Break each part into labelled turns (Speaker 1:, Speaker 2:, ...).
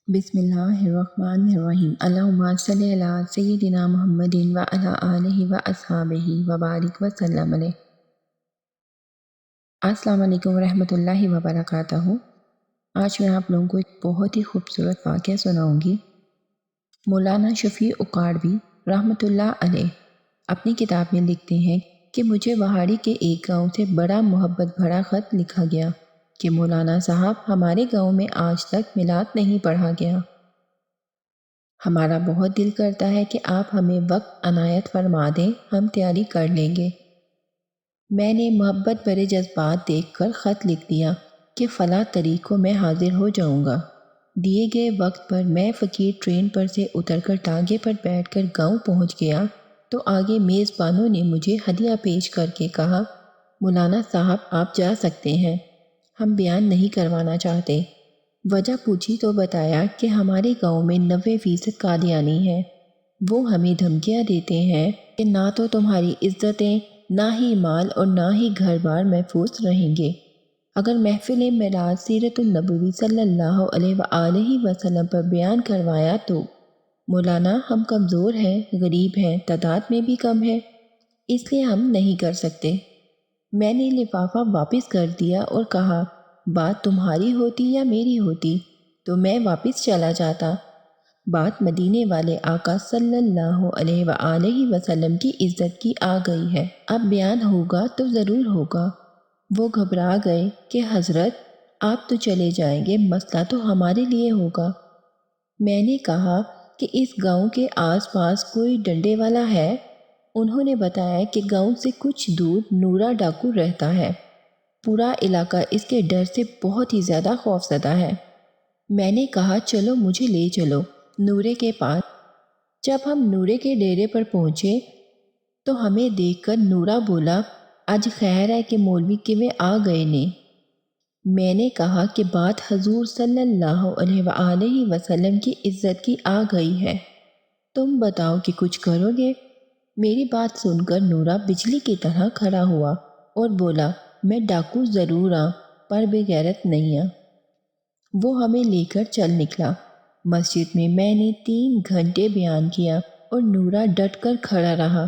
Speaker 1: بسم اللہ الرحمن الرحیم اللہم صلی علی سیدنا محمد و علی آلہ و اصحابہ و بارک وسلم علیہ۔ السلام علیکم ورحمۃ اللہ وبرکاتہ۔ آج میں آپ لوگوں کو ایک بہت ہی خوبصورت واقعہ سناؤں گی۔ مولانا شفیع اکاڑوی رحمۃ اللہ علیہ اپنی کتاب میں لکھتے ہیں کہ مجھے وہاڑی کے ایک گاؤں سے بڑا محبت بھرا خط لکھا گیا کہ مولانا صاحب ہمارے گاؤں میں آج تک میلاد نہیں پڑھا گیا۔ ہمارا بہت دل کرتا ہے کہ آپ ہمیں وقت عنایت فرما دیں، ہم تیاری کر لیں گے۔ میں نے محبت بھرے جذبات دیکھ کر خط لکھ دیا کہ فلاں تاریخ کو میں حاضر ہو جاؤں گا۔ دیے گئے وقت پر میں فقیر ٹرین پر سے اتر کر ٹانگے پر بیٹھ کر گاؤں پہنچ گیا تو آگے میزبانوں نے مجھے ہدیہ پیش کر کے کہا، مولانا صاحب آپ جا سکتے ہیں، ہم بیان نہیں کروانا چاہتے۔ وجہ پوچھی تو بتایا کہ ہمارے گاؤں میں 90% قادیانی ہیں۔ وہ ہمیں دھمکیاں دیتے ہیں کہ نہ تو تمہاری عزتیں، نہ ہی مال اور نہ ہی گھر بار محفوظ رہیں گے۔ اگر محفل میلاد سیرت النبوی صلی اللہ علیہ وآلہ وسلم پر بیان کروایا تو مولانا ہم کمزور ہیں، غریب ہیں، تعداد میں بھی کم ہیں، اس لیے ہم نہیں کر سکتے۔ میں نے لفافہ واپس کر دیا اور کہا، بات تمہاری ہوتی یا میری ہوتی تو میں واپس چلا جاتا۔ بات مدینے والے آقا صلی اللہ علیہ وآلہ وسلم کی عزت کی آ گئی ہے، اب بیان ہوگا تو ضرور ہوگا۔ وہ گھبرا گئے کہ حضرت آپ تو چلے جائیں گے، مسئلہ تو ہمارے لیے ہوگا۔ میں نے کہا کہ اس گاؤں کے آس پاس کوئی ڈنڈے والا ہے؟ انہوں نے بتایا کہ گاؤں سے کچھ دور نورا ڈاکو رہتا ہے، پورا علاقہ اس کے ڈر سے بہت ہی زیادہ خوفزدہ ہے۔ میں نے کہا چلو مجھے لے چلو نورے کے پاس۔ جب ہم نورے کے ڈیرے پر پہنچے تو ہمیں دیکھ کر نورا بولا، آج خیر ہے کہ مولوی کیویں آ گئے نے۔ میں نے کہا کہ بات حضور صلی اللہ علیہ وآلہ وسلم کی عزت کی آ گئی ہے، تم بتاؤ کہ کچھ کرو گے؟ میری بات سن کر نورا بجلی کی طرح کھڑا ہوا اور بولا، میں ڈاکو ضرور ہاں پر بے غیرت نہیں ہاں۔ وہ ہمیں لے کر چل نکلا۔ مسجد میں نے 3 گھنٹے بیان کیا اور نورا ڈٹ کر کھڑا رہا۔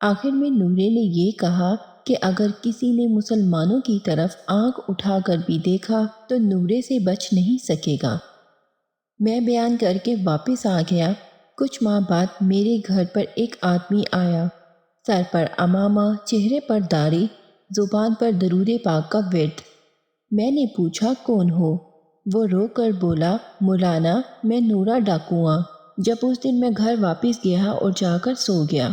Speaker 1: آخر میں نورے نے یہ کہا کہ اگر کسی نے مسلمانوں کی طرف آنکھ اٹھا کر بھی دیکھا تو نورے سے بچ نہیں سکے گا۔ میں بیان کر کے واپس آ گیا۔ کچھ ماہ بعد میرے گھر پر ایک آدمی آیا، سر پر عمامہ، چہرے پر داڑھی، زبان پر درود پاک کا ورد۔ میں نے پوچھا کون ہو؟ وہ رو کر بولا، مولانا میں نورا ڈاکو ہاں۔ جب اس دن میں گھر واپس گیا اور جا کر سو گیا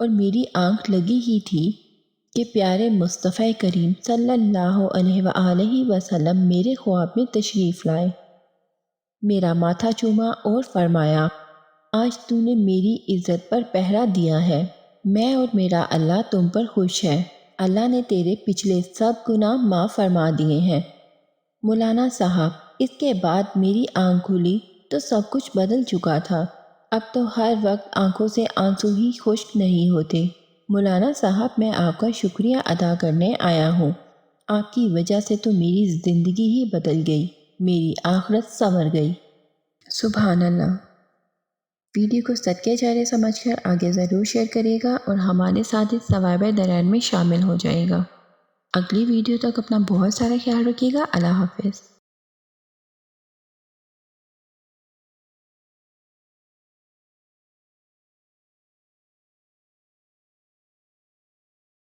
Speaker 1: اور میری آنکھ لگی ہی تھی کہ پیارے مصطفیٰ کریم صلی اللہ علیہ وآلہ وسلم میرے خواب میں تشریف لائے، میرا ماتھا چوما اور فرمایا، آج تو نے میری عزت پر پہرا دیا ہے، میں اور میرا اللہ تم پر خوش ہے، اللہ نے تیرے پچھلے سب گناہ معاف فرما دیے ہیں۔ مولانا صاحب اس کے بعد میری آنکھ کھلی تو سب کچھ بدل چکا تھا۔ اب تو ہر وقت آنکھوں سے آنسو ہی خشک نہیں ہوتے۔ مولانا صاحب میں آپ کا شکریہ ادا کرنے آیا ہوں، آپ کی وجہ سے تو میری زندگی ہی بدل گئی، میری آخرت سنور گئی۔ سبحان اللہ۔ ویڈیو کو صدقہ جاریہ سمجھ کر آگے ضرور شیئر کرے گا اور ہمارے ساتھ اس ثواب درار میں شامل ہو جائے گا۔ اگلی ویڈیو تک اپنا بہت سارا خیال رکھیے گا۔ اللہ حافظ۔